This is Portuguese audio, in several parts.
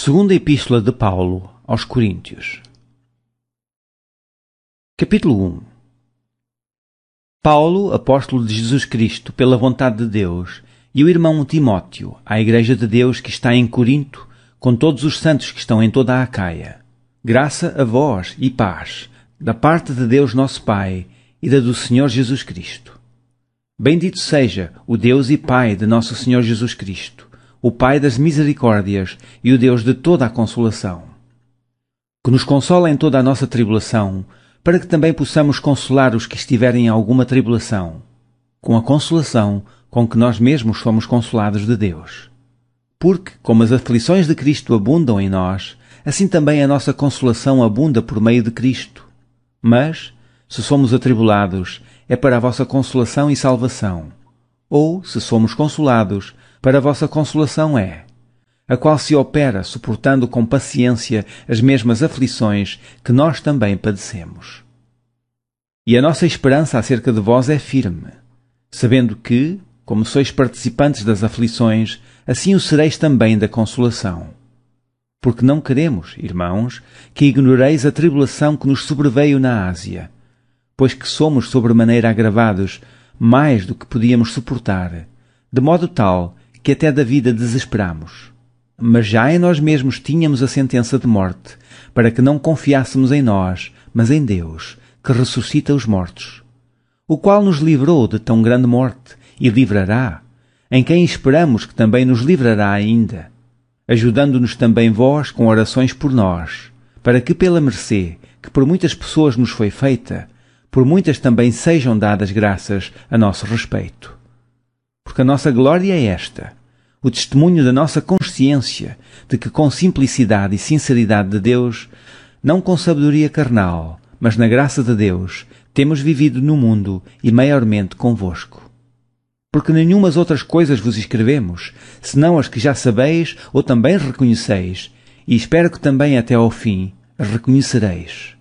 Segunda Epístola de Paulo aos Coríntios. Capítulo 1. Paulo, apóstolo de Jesus Cristo, pela vontade de Deus, e o irmão Timóteo, à Igreja de Deus que está em Corinto, com todos os santos que estão em toda a Acaia. Graça a vós e paz, da parte de Deus nosso Pai e da do Senhor Jesus Cristo. Bendito seja o Deus e Pai de nosso Senhor Jesus Cristo, o Pai das misericórdias e o Deus de toda a consolação, que nos consola em toda a nossa tribulação, para que também possamos consolar os que estiverem em alguma tribulação, com a consolação com que nós mesmos somos consolados de Deus. Porque, como as aflições de Cristo abundam em nós, assim também a nossa consolação abunda por meio de Cristo. Mas, se somos atribulados, é para a vossa consolação e salvação. Ou, se somos consolados, para a vossa consolação é, a qual se opera suportando com paciência as mesmas aflições que nós também padecemos. E a nossa esperança acerca de vós é firme, sabendo que, como sois participantes das aflições, assim o sereis também da consolação. Porque não queremos, irmãos, que ignoreis a tribulação que nos sobreveio na Ásia, pois que somos sobremaneira agravados mais do que podíamos suportar, de modo tal que até da vida desesperamos. Mas já em nós mesmos tínhamos a sentença de morte, para que não confiássemos em nós, mas em Deus, que ressuscita os mortos, o qual nos livrou de tão grande morte, e livrará, em quem esperamos que também nos livrará ainda, ajudando-nos também vós com orações por nós, para que pela mercê, que por muitas pessoas nos foi feita, por muitas também sejam dadas graças a nosso respeito. Porque a nossa glória é esta, o testemunho da nossa consciência de que com simplicidade e sinceridade de Deus, não com sabedoria carnal, mas na graça de Deus, temos vivido no mundo e maiormente convosco. Porque nenhumas outras coisas vos escrevemos, senão as que já sabeis ou também reconheceis, e espero que também até ao fim as reconhecereis.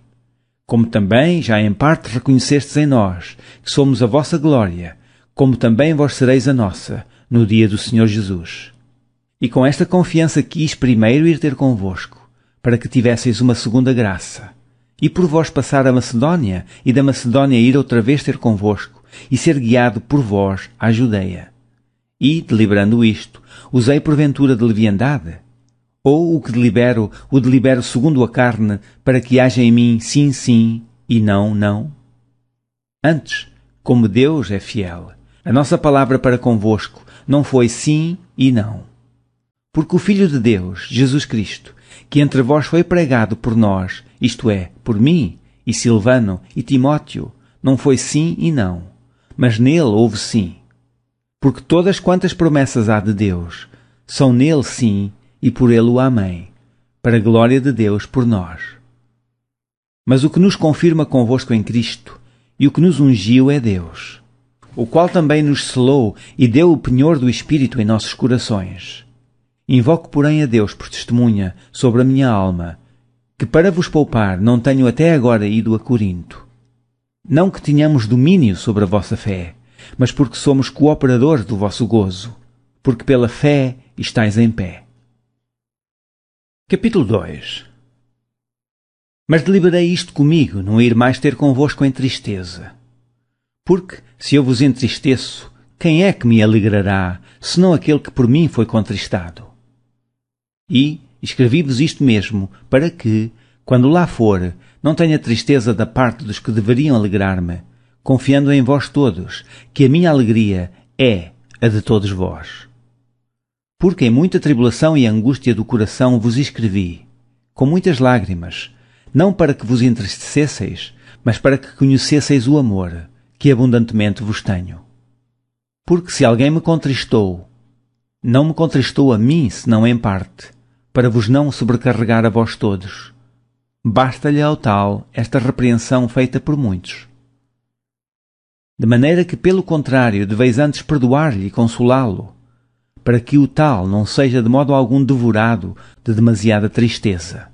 Como também já em parte reconhecestes em nós, que somos a vossa glória, como também vós sereis a nossa, no dia do Senhor Jesus. E com esta confiança quis primeiro ir ter convosco, para que tivesseis uma segunda graça, e por vós passar a Macedónia, e da Macedónia ir outra vez ter convosco, e ser guiado por vós à Judeia. E, deliberando isto, usei porventura de leviandade? Ou o que delibero, o delibero segundo a carne, para que haja em mim sim, sim, e não, não? Antes, como Deus é fiel, a nossa palavra para convosco não foi sim e não. Porque o Filho de Deus, Jesus Cristo, que entre vós foi pregado por nós, isto é, por mim, e Silvano, e Timóteo, não foi sim e não, mas nele houve sim. Porque todas quantas promessas há de Deus, são nele sim, e por ele o amém, para a glória de Deus por nós. Mas o que nos confirma convosco em Cristo, e o que nos ungiu é Deus, o qual também nos selou e deu o penhor do Espírito em nossos corações. Invoco, porém, a Deus por testemunha sobre a minha alma, que para vos poupar não tenho até agora ido a Corinto. Não que tenhamos domínio sobre a vossa fé, mas porque somos cooperadores do vosso gozo, porque pela fé estáis em pé. Capítulo 2. Mas deliberei isto comigo, não ir mais ter convosco em tristeza. Porque, se eu vos entristeço, quem é que me alegrará, senão aquele que por mim foi contristado? E escrevi-vos isto mesmo, para que, quando lá for, não tenha tristeza da parte dos que deveriam alegrar-me, confiando em vós todos, que a minha alegria é a de todos vós. Porque em muita tribulação e angústia do coração vos escrevi, com muitas lágrimas, não para que vos entristecesseis, mas para que conhecesseis o amor, que abundantemente vos tenho. Porque se alguém me contristou, não me contristou a mim, senão em parte, para vos não sobrecarregar a vós todos. Basta-lhe ao tal esta repreensão feita por muitos. De maneira que, pelo contrário, deveis antes perdoar-lhe e consolá-lo, para que o tal não seja de modo algum devorado de demasiada tristeza.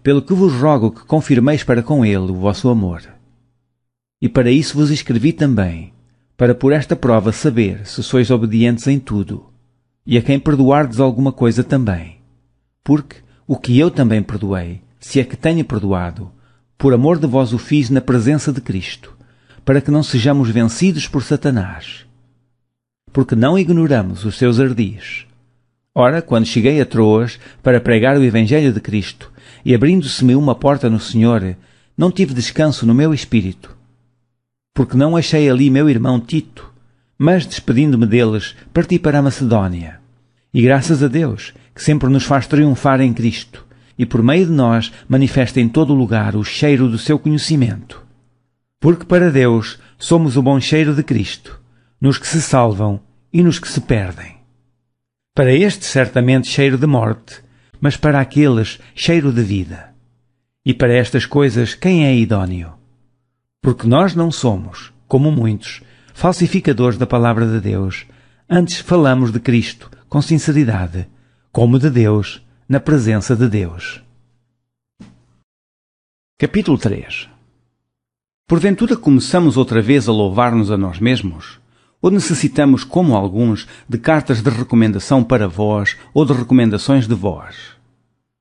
Pelo que vos rogo que confirmeis para com ele o vosso amor. E para isso vos escrevi também, para por esta prova saber se sois obedientes em tudo, e a quem perdoardes alguma coisa também. Porque o que eu também perdoei, se é que tenho perdoado, por amor de vós o fiz na presença de Cristo, para que não sejamos vencidos por Satanás. Porque não ignoramos os seus ardis. Ora, quando cheguei a Troas para pregar o Evangelho de Cristo, e abrindo-se-me uma porta no Senhor, não tive descanso no meu espírito. Porque não achei ali meu irmão Tito, mas, despedindo-me deles, parti para a Macedónia. E graças a Deus, que sempre nos faz triunfar em Cristo, e por meio de nós manifesta em todo o lugar o cheiro do seu conhecimento. Porque para Deus somos o bom cheiro de Cristo, nos que se salvam e nos que se perdem. Para estes certamente cheiro de morte, mas para aqueles cheiro de vida. E para estas coisas quem é idóneo? Porque nós não somos, como muitos, falsificadores da palavra de Deus, antes falamos de Cristo com sinceridade, como de Deus, na presença de Deus. Capítulo 3. Porventura começamos outra vez a louvar-nos a nós mesmos? Ou necessitamos, como alguns, de cartas de recomendação para vós ou de recomendações de vós?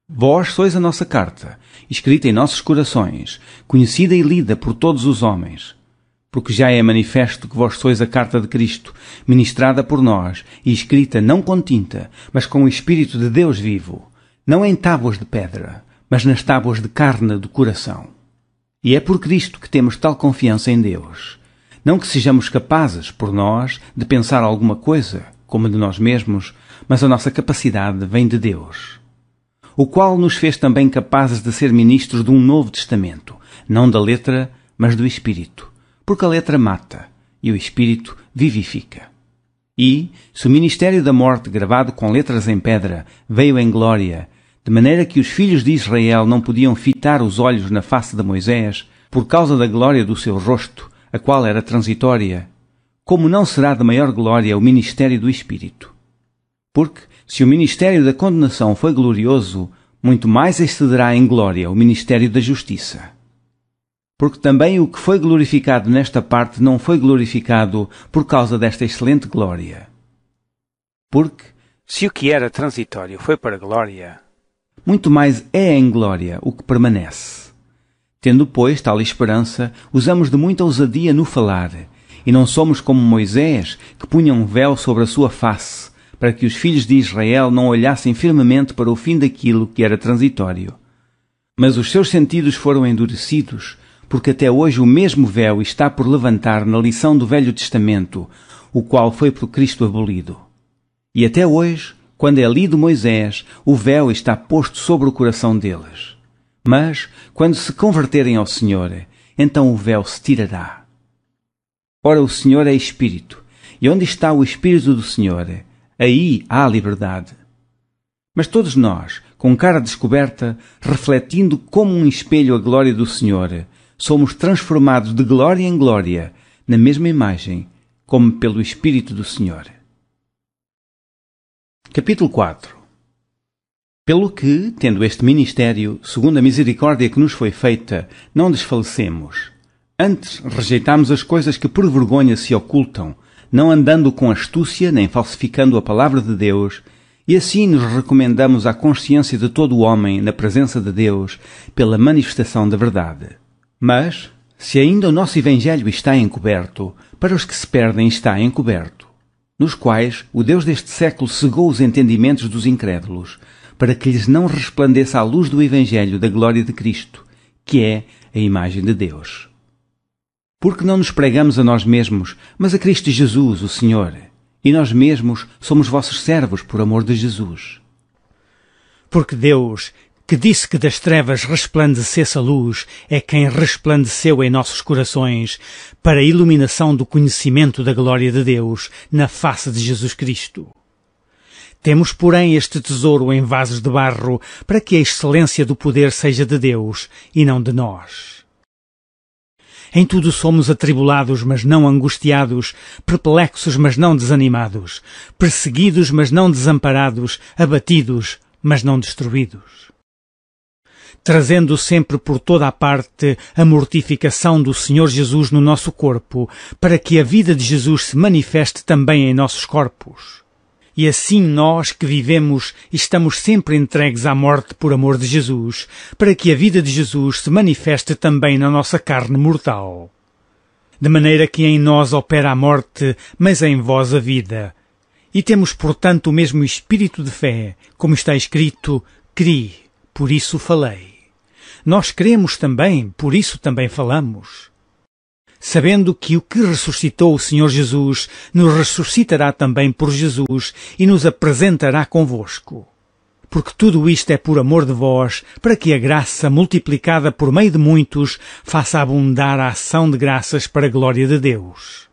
Vós sois a nossa carta, escrita em nossos corações, conhecida e lida por todos os homens. Porque já é manifesto que vós sois a carta de Cristo, ministrada por nós e escrita não com tinta, mas com o Espírito de Deus vivo, não em tábuas de pedra, mas nas tábuas de carne do coração. E é por Cristo que temos tal confiança em Deus. Não que sejamos capazes, por nós, de pensar alguma coisa, como de nós mesmos, mas a nossa capacidade vem de Deus, o qual nos fez também capazes de ser ministros de um novo testamento, não da letra, mas do Espírito, porque a letra mata e o Espírito vivifica. E, se o ministério da morte, gravado com letras em pedra, veio em glória, de maneira que os filhos de Israel não podiam fitar os olhos na face de Moisés, por causa da glória do seu rosto, a qual era transitória, como não será de maior glória o ministério do Espírito? Porque, se o ministério da condenação foi glorioso, muito mais excederá em glória o ministério da justiça. Porque também o que foi glorificado nesta parte não foi glorificado por causa desta excelente glória. Porque, se o que era transitório foi para glória, muito mais é em glória o que permanece. Tendo, pois, tal esperança, usamos de muita ousadia no falar, e não somos como Moisés, que punha um véu sobre a sua face, para que os filhos de Israel não olhassem firmemente para o fim daquilo que era transitório. Mas os seus sentidos foram endurecidos, porque até hoje o mesmo véu está por levantar na lição do Velho Testamento, o qual foi por Cristo abolido. E até hoje, quando é lido Moisés, o véu está posto sobre o coração deles. Mas, quando se converterem ao Senhor, então o véu se tirará. Ora, o Senhor é Espírito, e onde está o Espírito do Senhor, aí há liberdade. Mas todos nós, com cara descoberta, refletindo como um espelho a glória do Senhor, somos transformados de glória em glória, na mesma imagem, como pelo Espírito do Senhor. Capítulo 4. Pelo que, tendo este ministério, segundo a misericórdia que nos foi feita, não desfalecemos. Antes, rejeitamos as coisas que por vergonha se ocultam, não andando com astúcia, nem falsificando a palavra de Deus, e assim nos recomendamos à consciência de todo o homem na presença de Deus, pela manifestação da verdade. Mas, se ainda o nosso Evangelho está encoberto, para os que se perdem está encoberto, nos quais o Deus deste século cegou os entendimentos dos incrédulos, para que lhes não resplandeça a luz do Evangelho da glória de Cristo, que é a imagem de Deus. Porque não nos pregamos a nós mesmos, mas a Cristo Jesus, o Senhor, e nós mesmos somos vossos servos por amor de Jesus. Porque Deus, que disse que das trevas resplandecesse a luz, é quem resplandeceu em nossos corações para a iluminação do conhecimento da glória de Deus na face de Jesus Cristo. Temos, porém, este tesouro em vasos de barro para que a excelência do poder seja de Deus e não de nós. Em tudo somos atribulados, mas não angustiados, perplexos, mas não desanimados, perseguidos, mas não desamparados, abatidos, mas não destruídos. Trazendo sempre por toda a parte a mortificação do Senhor Jesus no nosso corpo, para que a vida de Jesus se manifeste também em nossos corpos. E assim nós que vivemos estamos sempre entregues à morte por amor de Jesus, para que a vida de Jesus se manifeste também na nossa carne mortal. De maneira que em nós opera a morte, mas em vós a vida. E temos, portanto, o mesmo espírito de fé, como está escrito, cri, por isso falei. Nós cremos também, por isso também falamos. Sabendo que o que ressuscitou o Senhor Jesus nos ressuscitará também por Jesus e nos apresentará convosco. Porque tudo isto é por amor de vós, para que a graça, multiplicada por meio de muitos, faça abundar a ação de graças para a glória de Deus.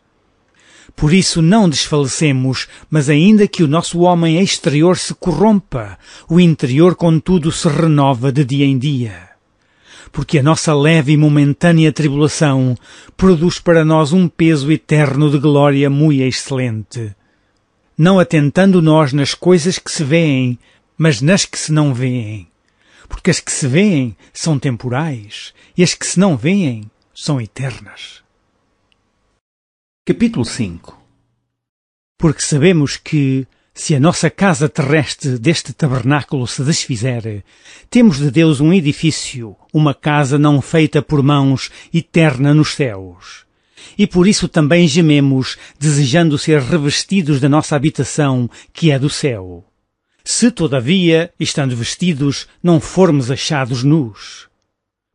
Por isso não desfalecemos, mas ainda que o nosso homem exterior se corrompa, o interior contudo se renova de dia em dia. Porque a nossa leve e momentânea tribulação produz para nós um peso eterno de glória muito excelente. Não atentando nós nas coisas que se vêem, mas nas que se não vêem. Porque as que se vêem são temporais, e as que se não vêem são eternas. Capítulo 5. Porque sabemos que, se a nossa casa terrestre deste tabernáculo se desfizer, temos de Deus um edifício, uma casa não feita por mãos, eterna nos céus. E por isso também gememos, desejando ser revestidos da nossa habitação, que é do céu. Se, todavia, estando vestidos, não formos achados nus.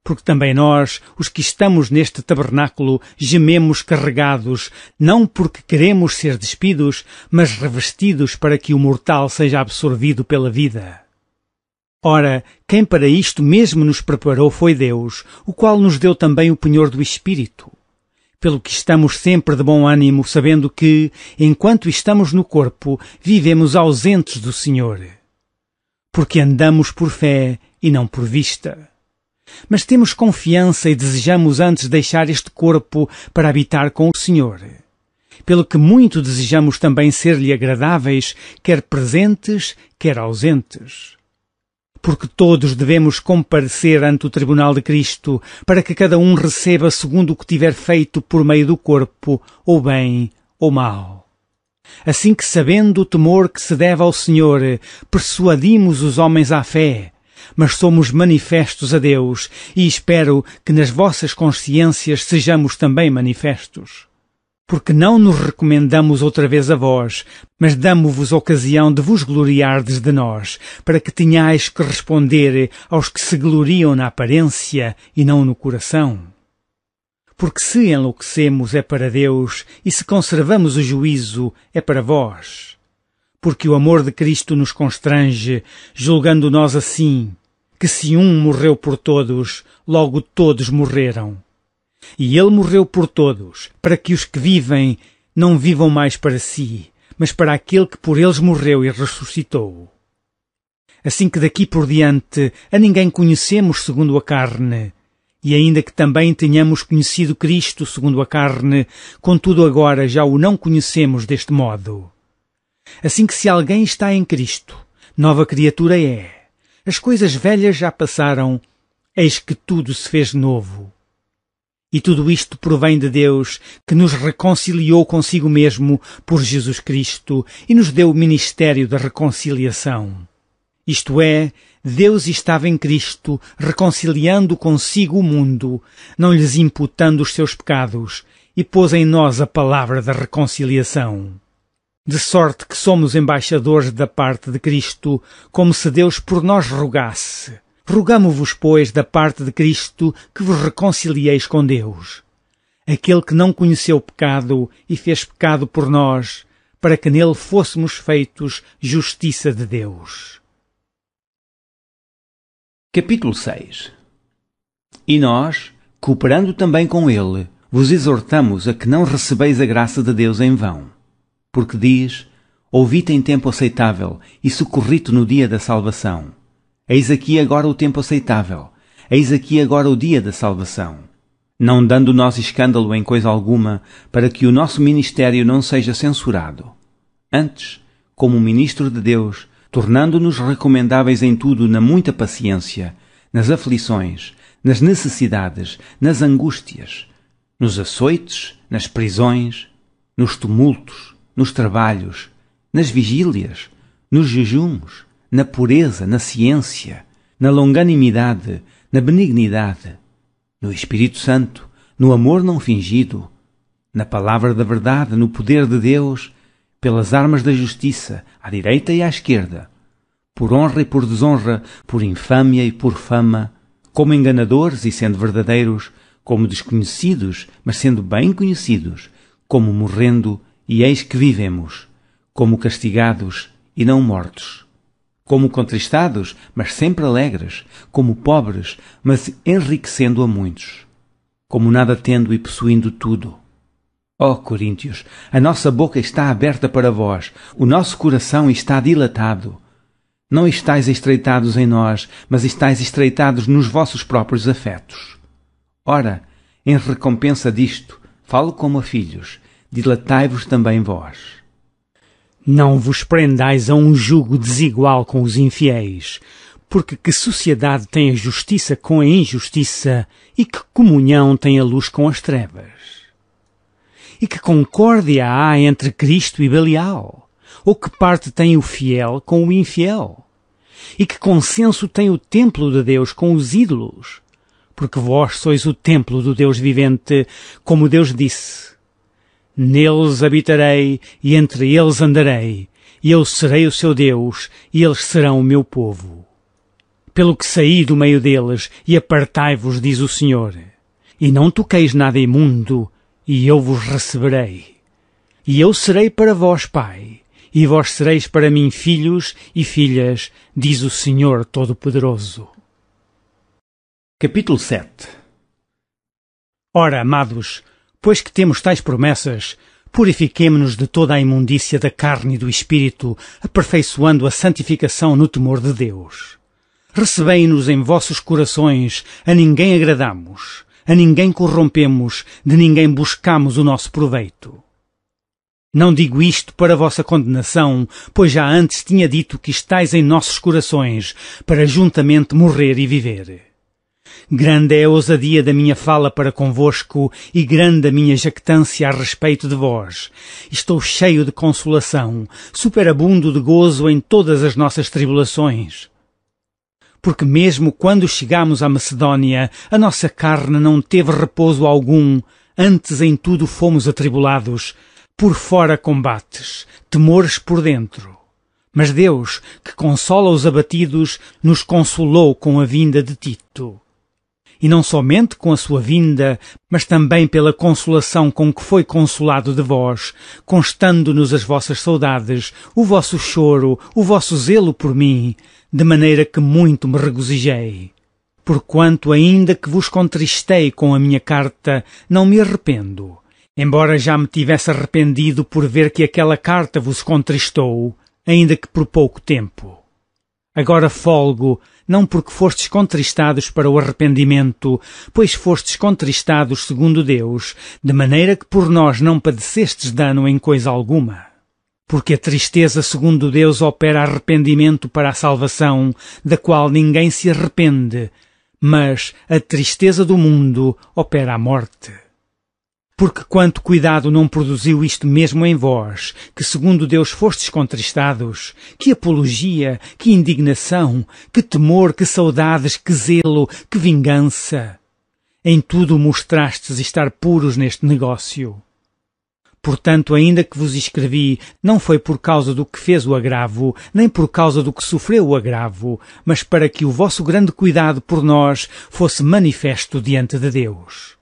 Porque também nós, os que estamos neste tabernáculo, gememos carregados, não porque queremos ser despidos, mas revestidos para que o mortal seja absorvido pela vida. Ora, quem para isto mesmo nos preparou foi Deus, o qual nos deu também o penhor do Espírito. Pelo que estamos sempre de bom ânimo, sabendo que, enquanto estamos no corpo, vivemos ausentes do Senhor. Porque andamos por fé e não por vista. Mas temos confiança e desejamos antes deixar este corpo para habitar com o Senhor. Pelo que muito desejamos também ser-lhe agradáveis, quer presentes, quer ausentes. Porque todos devemos comparecer ante o tribunal de Cristo, para que cada um receba segundo o que tiver feito por meio do corpo, ou bem ou mal. Assim que, sabendo o temor que se deve ao Senhor, persuadimos os homens à fé, mas somos manifestos a Deus, e espero que nas vossas consciências sejamos também manifestos. Porque não nos recomendamos outra vez a vós, mas damo-vos ocasião de vos gloriardes de nós, para que tenhais que responder aos que se gloriam na aparência e não no coração. Porque se enlouquecemos é para Deus, e se conservamos o juízo é para vós. Porque o amor de Cristo nos constrange, julgando nós assim, que se um morreu por todos, logo todos morreram. E ele morreu por todos, para que os que vivem não vivam mais para si, mas para aquele que por eles morreu e ressuscitou. Assim que daqui por diante a ninguém conhecemos segundo a carne, e ainda que também tenhamos conhecido Cristo segundo a carne, contudo agora já o não conhecemos deste modo. Assim que se alguém está em Cristo, nova criatura é. As coisas velhas já passaram, eis que tudo se fez novo. E tudo isto provém de Deus, que nos reconciliou consigo mesmo por Jesus Cristo e nos deu o ministério da reconciliação. Isto é, Deus estava em Cristo, reconciliando consigo o mundo, não lhes imputando os seus pecados, e pôs em nós a palavra da reconciliação. De sorte que somos embaixadores da parte de Cristo, como se Deus por nós rogasse. Rogamo-vos, pois, da parte de Cristo, que vos reconcilieis com Deus. Aquele que não conheceu o pecado e fez pecado por nós, para que nele fôssemos feitos justiça de Deus. Capítulo 6. E nós, cooperando também com ele, vos exortamos a que não recebeis a graça de Deus em vão. Porque diz, ouvi-te em tempo aceitável e socorri-te no dia da salvação. Eis aqui agora o tempo aceitável, eis aqui agora o dia da salvação. Não dando nós escândalo em coisa alguma, para que o nosso ministério não seja censurado. Antes, como ministro de Deus, tornando-nos recomendáveis em tudo na muita paciência, nas aflições, nas necessidades, nas angústias, nos açoites, nas prisões, nos tumultos, nos trabalhos, nas vigílias, nos jejuns, na pureza, na ciência, na longanimidade, na benignidade, no Espírito Santo, no amor não fingido, na palavra da verdade, no poder de Deus, pelas armas da justiça, à direita e à esquerda, por honra e por desonra, por infâmia e por fama, como enganadores e sendo verdadeiros, como desconhecidos, mas sendo bem conhecidos, como morrendo e eis que vivemos, como castigados e não mortos, como contristados, mas sempre alegres, como pobres, mas enriquecendo a muitos, como nada tendo e possuindo tudo. Ó Coríntios, a nossa boca está aberta para vós, o nosso coração está dilatado. Não estáis estreitados em nós, mas estáis estreitados nos vossos próprios afetos. Ora, em recompensa disto, falo como a filhos, dilatai-vos também vós. Não vos prendais a um jugo desigual com os infiéis, porque que sociedade tem a justiça com a injustiça e que comunhão tem a luz com as trevas? E que concórdia há entre Cristo e Belial? Ou que parte tem o fiel com o infiel? E que consenso tem o templo de Deus com os ídolos? Porque vós sois o templo do Deus vivente, como Deus disse: neles habitarei e entre eles andarei, e eu serei o seu Deus, e eles serão o meu povo. Pelo que saí do meio deles, e apartai-vos, diz o Senhor, e não toqueis nada imundo, e eu vos receberei. E eu serei para vós pai, e vós sereis para mim filhos e filhas, diz o Senhor Todo-Poderoso. Capítulo 7. Ora, amados, pois que temos tais promessas, purifiquemo-nos de toda a imundícia da carne e do espírito, aperfeiçoando a santificação no temor de Deus. Recebei-nos em vossos corações, a ninguém agradamos, a ninguém corrompemos, de ninguém buscamos o nosso proveito. Não digo isto para vossa condenação, pois já antes tinha dito que estais em nossos corações, para juntamente morrer e viver. Grande é a ousadia da minha fala para convosco e grande a minha jactância a respeito de vós. Estou cheio de consolação, superabundo de gozo em todas as nossas tribulações. Porque mesmo quando chegámos à Macedónia, a nossa carne não teve repouso algum, antes em tudo fomos atribulados, por fora combates, temores por dentro. Mas Deus, que consola os abatidos, nos consolou com a vinda de Tito. E não somente com a sua vinda, mas também pela consolação com que foi consolado de vós, constando-nos as vossas saudades, o vosso choro, o vosso zelo por mim, de maneira que muito me regozijei. Porquanto, ainda que vos contristei com a minha carta, não me arrependo, embora já me tivesse arrependido por ver que aquela carta vos contristou, ainda que por pouco tempo. Agora folgo, não porque fostes contristados para o arrependimento, pois fostes contristados segundo Deus, de maneira que por nós não padecestes dano em coisa alguma. Porque a tristeza segundo Deus opera arrependimento para a salvação, da qual ninguém se arrepende, mas a tristeza do mundo opera a morte. Porque quanto cuidado não produziu isto mesmo em vós, que segundo Deus fostes contristados, que apologia, que indignação, que temor, que saudades, que zelo, que vingança. Em tudo mostrastes estar puros neste negócio. Portanto, ainda que vos escrevi, não foi por causa do que fez o agravo, nem por causa do que sofreu o agravo, mas para que o vosso grande cuidado por nós fosse manifesto diante de Deus.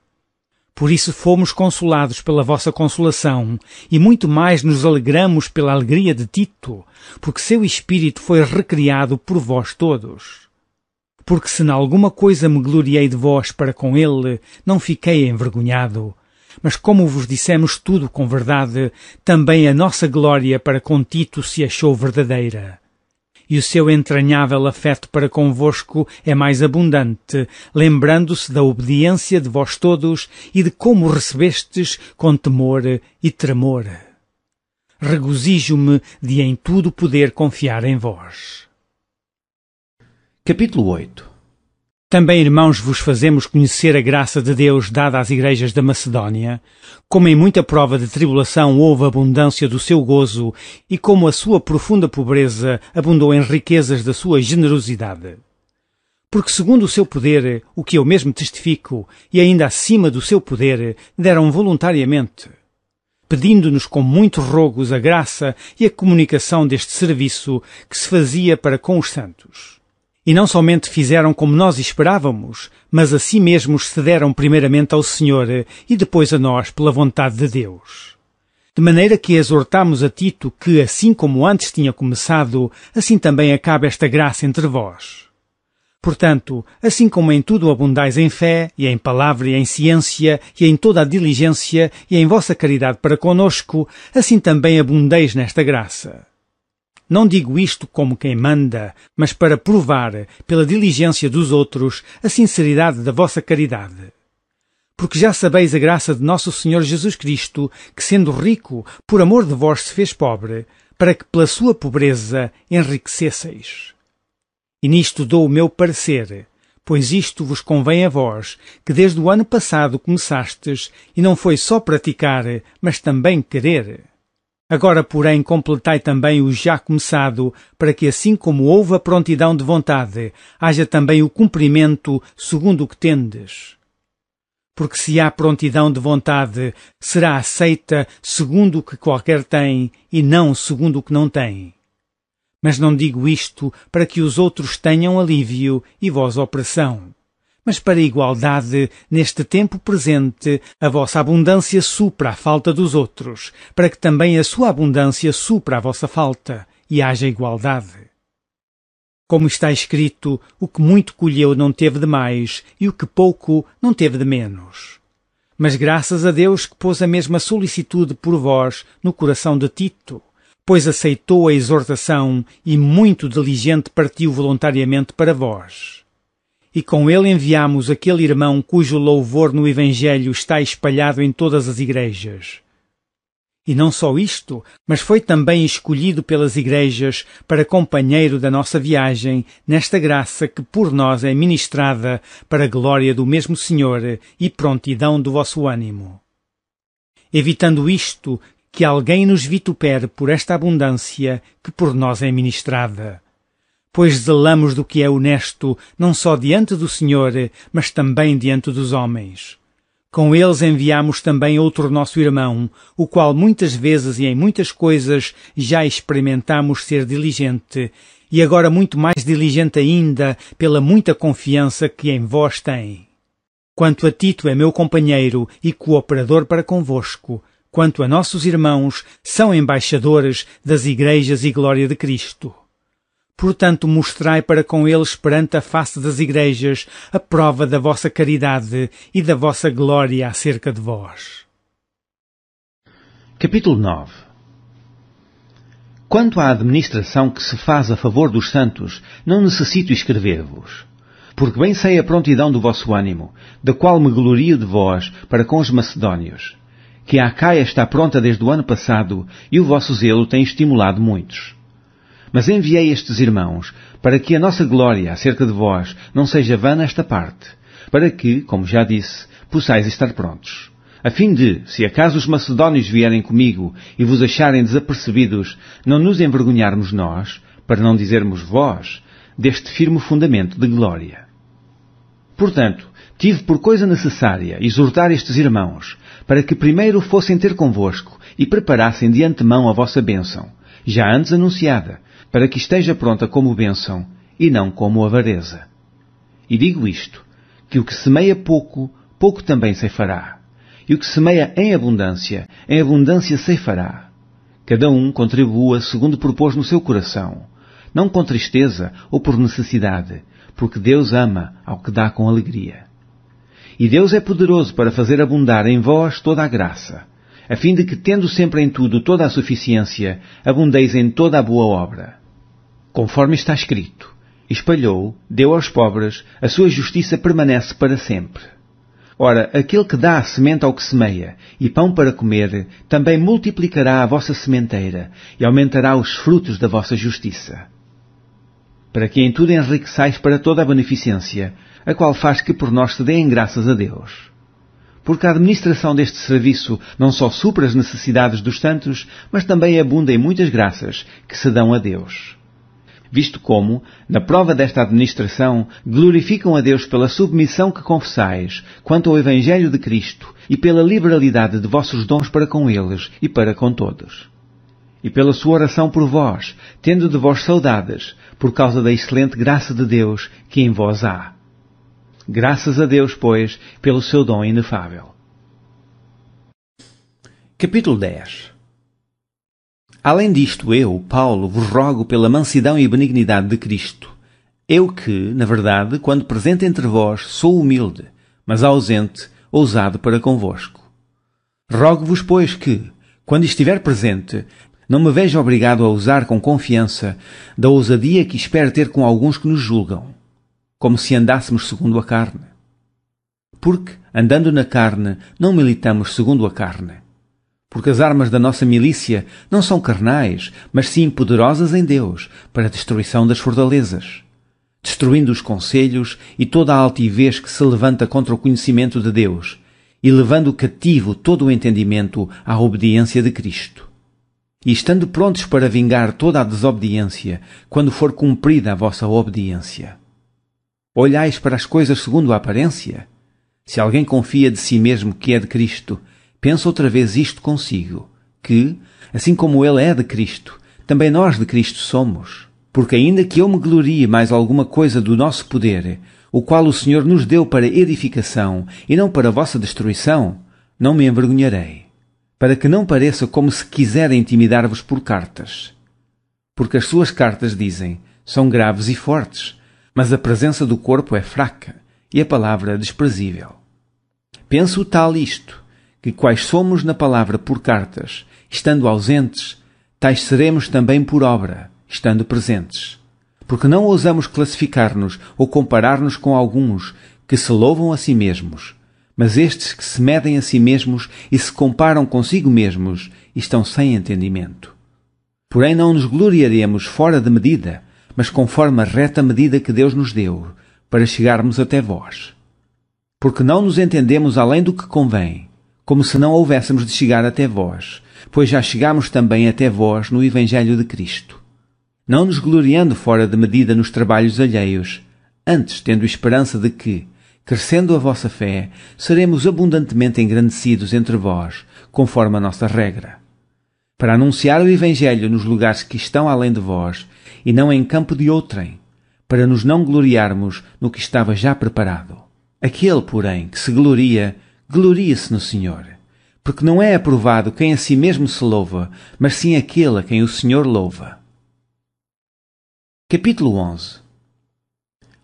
Por isso fomos consolados pela vossa consolação, e muito mais nos alegramos pela alegria de Tito, porque seu espírito foi recriado por vós todos. Porque se em alguma coisa me gloriei de vós para com ele, não fiquei envergonhado, mas como vos dissemos tudo com verdade, também a nossa glória para com Tito se achou verdadeira. E o seu entranhável afeto para convosco é mais abundante, lembrando-se da obediência de vós todos e de como recebestes com temor e tremor. Regozijo-me de em tudo poder confiar em vós. Capítulo 8. Também, irmãos, vos fazemos conhecer a graça de Deus dada às igrejas da Macedónia, como em muita prova de tribulação houve abundância do seu gozo e como a sua profunda pobreza abundou em riquezas da sua generosidade. Porque segundo o seu poder, o que eu mesmo testifico, e ainda acima do seu poder, deram voluntariamente, pedindo-nos com muitos rogos a graça e a comunicação deste serviço que se fazia para com os santos. E não somente fizeram como nós esperávamos, mas a si mesmos se deram primeiramente ao Senhor e depois a nós pela vontade de Deus. De maneira que exortamos a Tito que, assim como antes tinha começado, assim também acabe esta graça entre vós. Portanto, assim como em tudo abundais em fé, e em palavra, e em ciência, e em toda a diligência, e em vossa caridade para conosco, assim também abundeis nesta graça. Não digo isto como quem manda, mas para provar, pela diligência dos outros, a sinceridade da vossa caridade. Porque já sabeis a graça de nosso Senhor Jesus Cristo, que sendo rico, por amor de vós se fez pobre, para que pela sua pobreza enriquecesseis. E nisto dou o meu parecer, pois isto vos convém a vós, que desde o ano passado começastes, e não foi só praticar, mas também querer. Agora, porém, completai também o já começado, para que assim como houve a prontidão de vontade, haja também o cumprimento segundo o que tendes. Porque se há prontidão de vontade, será aceita segundo o que qualquer tem, e não segundo o que não tem. Mas não digo isto para que os outros tenham alívio e vós opressão, mas para igualdade, neste tempo presente, a vossa abundância supra a falta dos outros, para que também a sua abundância supra a vossa falta, e haja igualdade. Como está escrito, o que muito colheu não teve de mais, e o que pouco não teve de menos. Mas graças a Deus que pôs a mesma solicitude por vós no coração de Tito, pois aceitou a exortação e muito diligente partiu voluntariamente para vós. E com ele enviamos aquele irmão cujo louvor no Evangelho está espalhado em todas as igrejas. E não só isto, mas foi também escolhido pelas igrejas para companheiro da nossa viagem nesta graça que por nós é ministrada para a glória do mesmo Senhor e prontidão do vosso ânimo. Evitando isto, que alguém nos vitupere por esta abundância que por nós é ministrada. Pois zelamos do que é honesto, não só diante do Senhor, mas também diante dos homens. Com eles enviamos também outro nosso irmão, o qual muitas vezes e em muitas coisas já experimentamos ser diligente, e agora muito mais diligente ainda pela muita confiança que em vós tem. Quanto a Tito é meu companheiro e cooperador para convosco, quanto a nossos irmãos, são embaixadores das igrejas e glória de Cristo. Portanto, mostrai para com eles perante a face das igrejas a prova da vossa caridade e da vossa glória acerca de vós. Capítulo 9. Quanto à administração que se faz a favor dos santos, não necessito escrever-vos, porque bem sei a prontidão do vosso ânimo, da qual me glorio de vós para com os macedónios, que a Acaia está pronta desde o ano passado e o vosso zelo tem estimulado muitos. Mas enviei estes irmãos, para que a nossa glória acerca de vós não seja vã nesta parte, para que, como já disse, possais estar prontos, a fim de, se acaso os macedónios vierem comigo e vos acharem desapercebidos, não nos envergonharmos nós, para não dizermos vós, deste firme fundamento de glória. Portanto, tive por coisa necessária exortar estes irmãos, para que primeiro fossem ter convosco e preparassem de antemão a vossa bênção, já antes anunciada, para que esteja pronta como bênção e não como avareza. E digo isto, que o que semeia pouco, pouco também ceifará, e o que semeia em abundância ceifará. Cada um contribua segundo propôs no seu coração, não com tristeza ou por necessidade, porque Deus ama ao que dá com alegria. E Deus é poderoso para fazer abundar em vós toda a graça, a fim de que, tendo sempre em tudo toda a suficiência, abundeis em toda a boa obra. Conforme está escrito, espalhou, deu aos pobres, a sua justiça permanece para sempre. Ora, aquele que dá a semente ao que semeia, e pão para comer, também multiplicará a vossa sementeira, e aumentará os frutos da vossa justiça. para que em tudo enriqueçais para toda a beneficência, a qual faz que por nós se deem graças a Deus. Porque a administração deste serviço não só supra as necessidades dos santos, mas também abunda em muitas graças que se dão a Deus. Visto como, na prova desta administração, glorificam a Deus pela submissão que confessais quanto ao Evangelho de Cristo e pela liberalidade de vossos dons para com eles e para com todos. E pela sua oração por vós, tendo de vós saudades, por causa da excelente graça de Deus que em vós há. Graças a Deus, pois, pelo seu dom inefável. Capítulo 10. Além disto, eu, Paulo, vos rogo pela mansidão e benignidade de Cristo. Eu que, na verdade, quando presente entre vós, sou humilde, mas ausente, ousado para convosco. Rogo-vos, pois, que, quando estiver presente, não me veja obrigado a usar com confiança da ousadia que espero ter com alguns que nos julgam, como se andássemos segundo a carne. Porque, andando na carne, não militamos segundo a carne. Porque as armas da nossa milícia não são carnais, mas sim poderosas em Deus, para a destruição das fortalezas, destruindo os conselhos e toda a altivez que se levanta contra o conhecimento de Deus, e levando cativo todo o entendimento à obediência de Cristo. E estando prontos para vingar toda a desobediência, quando for cumprida a vossa obediência. Olhais para as coisas segundo a aparência? Se alguém confia de si mesmo que é de Cristo, pensa outra vez isto consigo, que, assim como ele é de Cristo, também nós de Cristo somos. Porque ainda que eu me glorie mais alguma coisa do nosso poder, o qual o Senhor nos deu para edificação e não para vossa destruição, não me envergonharei, para que não pareça como se quisera intimidar-vos por cartas. Porque as suas cartas, dizem, são graves e fortes, mas a presença do corpo é fraca e a palavra desprezível. Penso tal isto, que quais somos na palavra por cartas, estando ausentes, tais seremos também por obra, estando presentes. Porque não ousamos classificar-nos ou comparar-nos com alguns que se louvam a si mesmos, mas estes que se medem a si mesmos e se comparam consigo mesmos estão sem entendimento. Porém não nos gloriaremos fora de medida, mas conforme a reta medida que Deus nos deu, para chegarmos até vós. Porque não nos entendemos além do que convém, como se não houvéssemos de chegar até vós, pois já chegamos também até vós no Evangelho de Cristo. Não nos gloriando fora de medida nos trabalhos alheios, antes tendo esperança de que, crescendo a vossa fé, seremos abundantemente engrandecidos entre vós, conforme a nossa regra. Para anunciar o Evangelho nos lugares que estão além de vós, e não em campo de outrem, para nos não gloriarmos no que estava já preparado. Aquele, porém, que se gloria, glorie-se no Senhor, porque não é aprovado quem a si mesmo se louva, mas sim aquele a quem o Senhor louva. Capítulo 11.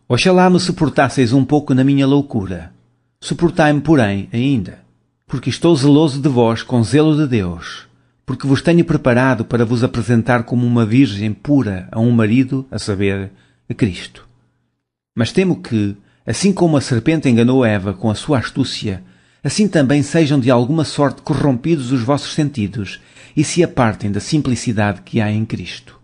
Oxalá me suportasseis um pouco na minha loucura. Suportai-me, porém, ainda, porque estou zeloso de vós com zelo de Deus, porque vos tenho preparado para vos apresentar como uma virgem pura a um marido, a saber, a Cristo. Mas temo que, assim como a serpente enganou Eva com a sua astúcia, assim também sejam de alguma sorte corrompidos os vossos sentidos e se apartem da simplicidade que há em Cristo.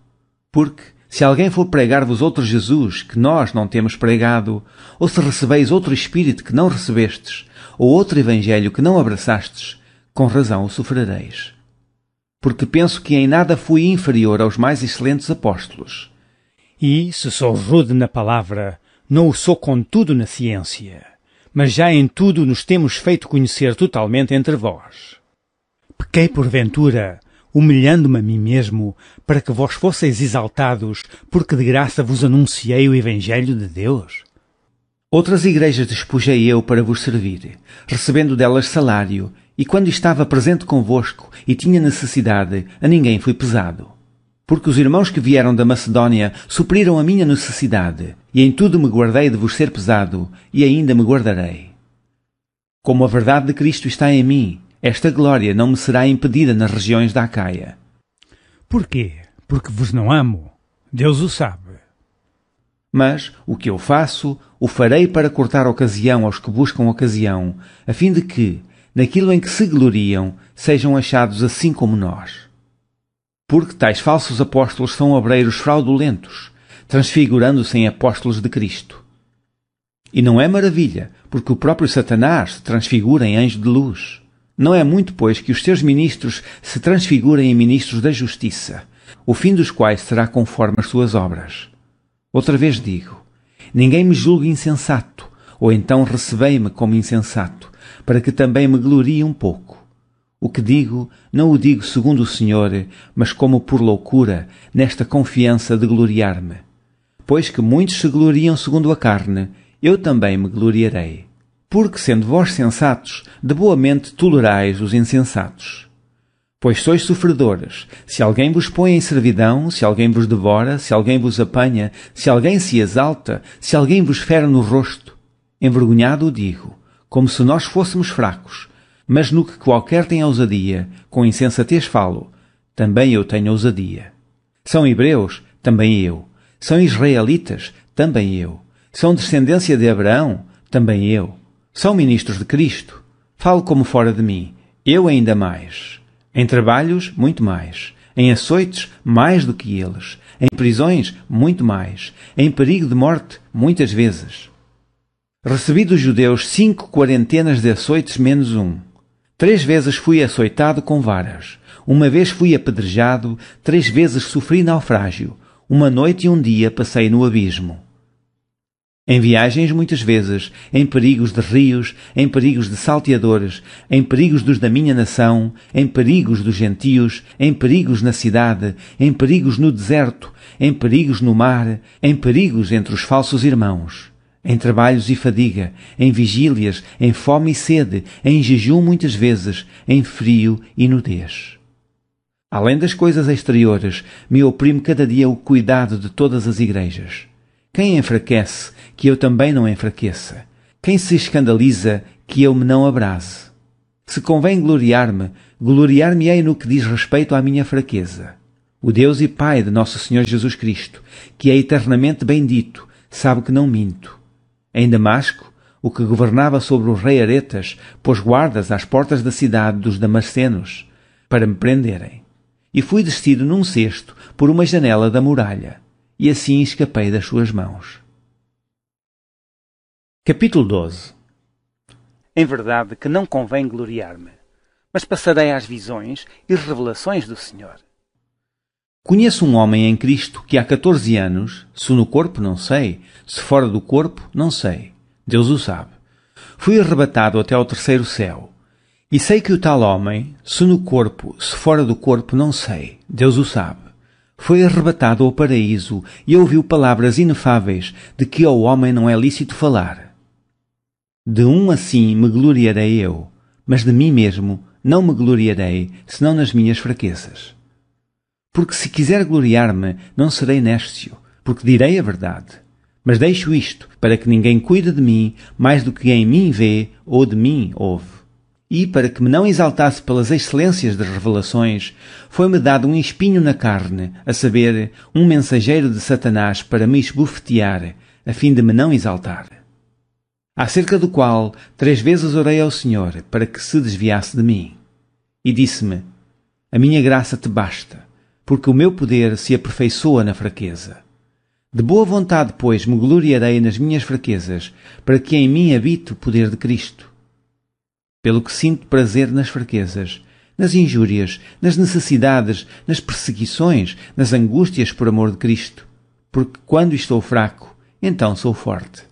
Porque, se alguém for pregar-vos outro Jesus que nós não temos pregado, ou se recebeis outro Espírito que não recebestes, ou outro Evangelho que não abraçastes, com razão o sofrereis. Porque penso que em nada fui inferior aos mais excelentes apóstolos. E, se sou rude na palavra, não o sou contudo na ciência, mas já em tudo nos temos feito conhecer totalmente entre vós. Pequei porventura, humilhando-me a mim mesmo, para que vós fosseis exaltados, porque de graça vos anunciei o Evangelho de Deus? Outras igrejas despojei eu para vos servir, recebendo delas salário, e quando estava presente convosco e tinha necessidade, a ninguém fui pesado. Porque os irmãos que vieram da Macedónia supriram a minha necessidade, e em tudo me guardei de vos ser pesado, e ainda me guardarei. Como a verdade de Cristo está em mim, esta glória não me será impedida nas regiões da Acaia. Porquê? Porque vos não amo. Deus o sabe. Mas o que eu faço, o farei para cortar ocasião aos que buscam ocasião, a fim de que, naquilo em que se gloriam, sejam achados assim como nós. Porque tais falsos apóstolos são obreiros fraudulentos, transfigurando-se em apóstolos de Cristo. E não é maravilha, porque o próprio Satanás se transfigura em anjo de luz. Não é muito, pois, que os seus ministros se transfigurem em ministros da justiça, o fim dos quais será conforme as suas obras. Outra vez digo, ninguém me julgue insensato, ou então recebei-me como insensato, para que também me glorie um pouco. O que digo, não o digo segundo o Senhor, mas como por loucura, nesta confiança de gloriar-me. Pois que muitos se gloriam segundo a carne, eu também me gloriarei. Porque, sendo vós sensatos, de boa mente tolerais os insensatos. Pois sois sofredores, se alguém vos põe em servidão, se alguém vos devora, se alguém vos apanha, se alguém se exalta, se alguém vos fere no rosto. Envergonhado o digo, como se nós fôssemos fracos, mas no que qualquer tem ousadia, com insensatez falo, também eu tenho ousadia. São hebreus? Também eu. São israelitas? Também eu. São descendência de Abraão? Também eu. São ministros de Cristo? Falo como fora de mim, eu ainda mais. Em trabalhos, muito mais. Em açoites, mais do que eles. Em prisões, muito mais. Em perigo de morte, muitas vezes. Recebi dos judeus 5 quarentenas de açoites menos um. 3 vezes fui açoitado com varas. 1 vez fui apedrejado, 3 vezes sofri naufrágio. 1 noite e 1 dia passei no abismo. Em viagens muitas vezes, em perigos de rios, em perigos de salteadores, em perigos dos da minha nação, em perigos dos gentios, em perigos na cidade, em perigos no deserto, em perigos no mar, em perigos entre os falsos irmãos. Em trabalhos e fadiga, em vigílias, em fome e sede, em jejum muitas vezes, em frio e nudez. Além das coisas exteriores, me oprime cada dia o cuidado de todas as igrejas. Quem enfraquece, que eu também não enfraqueça. Quem se escandaliza, que eu me não abrase. Se convém gloriar-me, gloriar-me-ei no que diz respeito à minha fraqueza. O Deus e Pai de nosso Senhor Jesus Cristo, que é eternamente bendito, sabe que não minto. Em Damasco, o que governava sobre o rei Aretas pôs guardas às portas da cidade dos damascenos, para me prenderem. E fui descido num cesto por uma janela da muralha, e assim escapei das suas mãos. Capítulo 12. Em verdade que não convém gloriar-me, mas passarei às visões e revelações do Senhor. Conheço um homem em Cristo que há 14 anos, se no corpo não sei, se fora do corpo não sei, Deus o sabe, fui arrebatado até ao 3º céu. E sei que o tal homem, se no corpo, se fora do corpo não sei, Deus o sabe, foi arrebatado ao paraíso e ouviu palavras inefáveis de que ao homem não é lícito falar. De um assim me gloriarei eu, mas de mim mesmo não me gloriarei, senão nas minhas fraquezas. Porque se quiser gloriar-me, não serei néscio, porque direi a verdade. Mas deixo isto, para que ninguém cuide de mim mais do que em mim vê ou de mim ouve. E, para que me não exaltasse pelas excelências das revelações, foi-me dado um espinho na carne, a saber, um mensageiro de Satanás para me esbofetear, a fim de me não exaltar. Acerca do qual 3 vezes orei ao Senhor, para que se desviasse de mim. E disse-me, a minha graça te basta, porque o meu poder se aperfeiçoa na fraqueza. De boa vontade, pois, me gloriarei nas minhas fraquezas, para que em mim habite o poder de Cristo. Pelo que sinto prazer nas fraquezas, nas injúrias, nas necessidades, nas perseguições, nas angústias por amor de Cristo, porque quando estou fraco, então sou forte.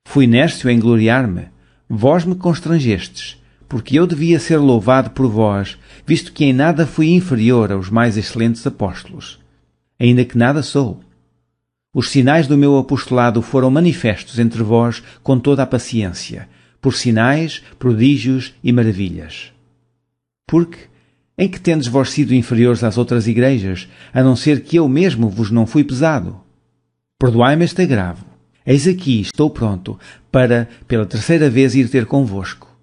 Fui nércio em gloriar-me, vós me constrangestes, porque eu devia ser louvado por vós, visto que em nada fui inferior aos mais excelentes apóstolos, ainda que nada sou. Os sinais do meu apostolado foram manifestos entre vós com toda a paciência, por sinais, prodígios e maravilhas. Porque, em que tendes vós sido inferiores às outras igrejas, a não ser que eu mesmo vos não fui pesado? Perdoai-me este agravo. Eis aqui, estou pronto, para, pela 3ª vez, ir ter convosco.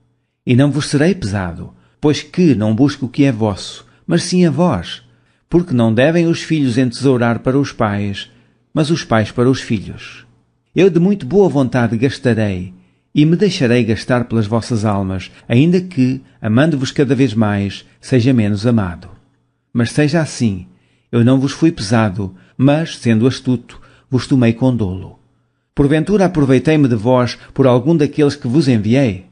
E não vos serei pesado, pois que não busco o que é vosso, mas sim a vós, porque não devem os filhos entesourar para os pais, mas os pais para os filhos. Eu de muito boa vontade gastarei, e me deixarei gastar pelas vossas almas, ainda que, amando-vos cada vez mais, seja menos amado. Mas seja assim, eu não vos fui pesado, mas, sendo astuto, vos tomei com dolo. Porventura aproveitei-me de vós por algum daqueles que vos enviei?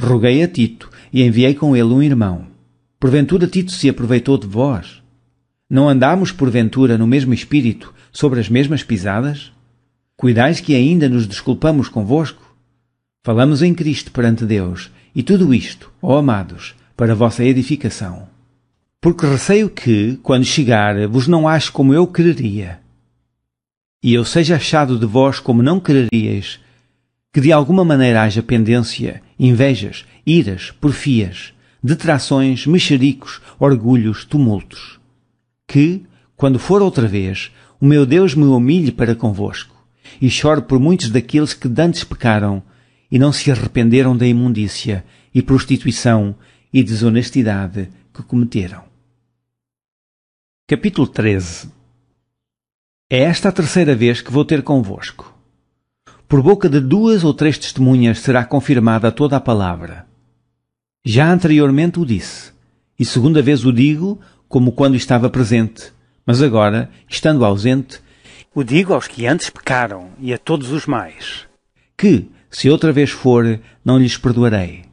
Roguei a Tito e enviei com ele um irmão. Porventura Tito se aproveitou de vós? Não andámos porventura no mesmo espírito, sobre as mesmas pisadas? Cuidais que ainda nos desculpamos convosco? Falamos em Cristo perante Deus, e tudo isto, ó amados, para a vossa edificação. Porque receio que, quando chegar, vos não ache como eu quereria. E eu seja achado de vós como não quereríeis, que de alguma maneira haja pendência, invejas, iras, porfias, detrações, mexericos, orgulhos, tumultos. Que, quando for outra vez, o meu Deus me humilhe para convosco, e chore por muitos daqueles que dantes pecaram, e não se arrependeram da imundícia, e prostituição, e desonestidade que cometeram. Capítulo 13. É esta a terceira vez que vou ter convosco. Por boca de 2 ou 3 testemunhas será confirmada toda a palavra. Já anteriormente o disse, e segunda vez o digo, como quando estava presente, mas agora, estando ausente, o digo aos que antes pecaram e a todos os mais, que, se outra vez for, não lhes perdoarei.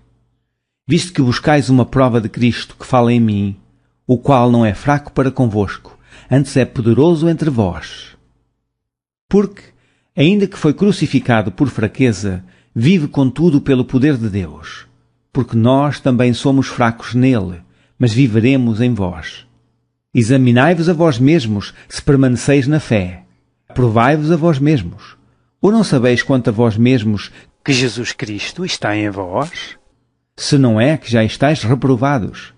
Visto que buscais uma prova de Cristo que fala em mim, o qual não é fraco para convosco, antes é poderoso entre vós. Porque, ainda que foi crucificado por fraqueza, vive contudo pelo poder de Deus. Porque nós também somos fracos nele, mas viveremos em vós. Examinai-vos a vós mesmos, se permaneceis na fé. Provai-vos a vós mesmos. Ou não sabeis quanto a vós mesmos que Jesus Cristo está em vós? Se não é que já estáis reprovados.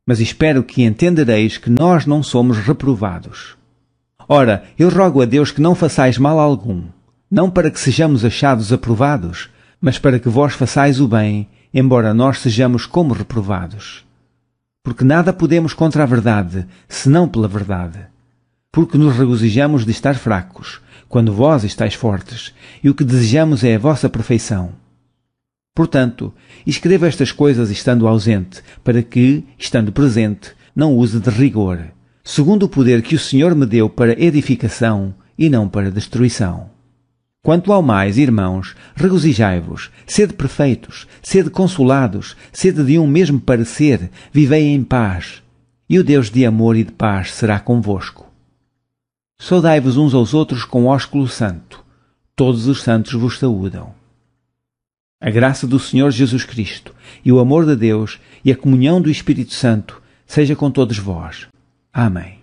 Mas espero que entendereis que nós não somos reprovados. Ora, eu rogo a Deus que não façais mal algum, não para que sejamos achados aprovados, mas para que vós façais o bem, embora nós sejamos como reprovados. Porque nada podemos contra a verdade, senão pela verdade. Porque nos regozijamos de estar fracos, quando vós estáis fortes, e o que desejamos é a vossa perfeição. Portanto, escrevo estas coisas estando ausente, para que, estando presente, não use de rigor, segundo o poder que o Senhor me deu para edificação e não para destruição. Quanto ao mais, irmãos, regozijai-vos, sede perfeitos, sede consolados, sede de um mesmo parecer, vivei em paz, e o Deus de amor e de paz será convosco. Saudai-vos uns aos outros com ósculo santo. Todos os santos vos saúdam. A graça do Senhor Jesus Cristo, e o amor de Deus, e a comunhão do Espírito Santo, seja com todos vós. Amém.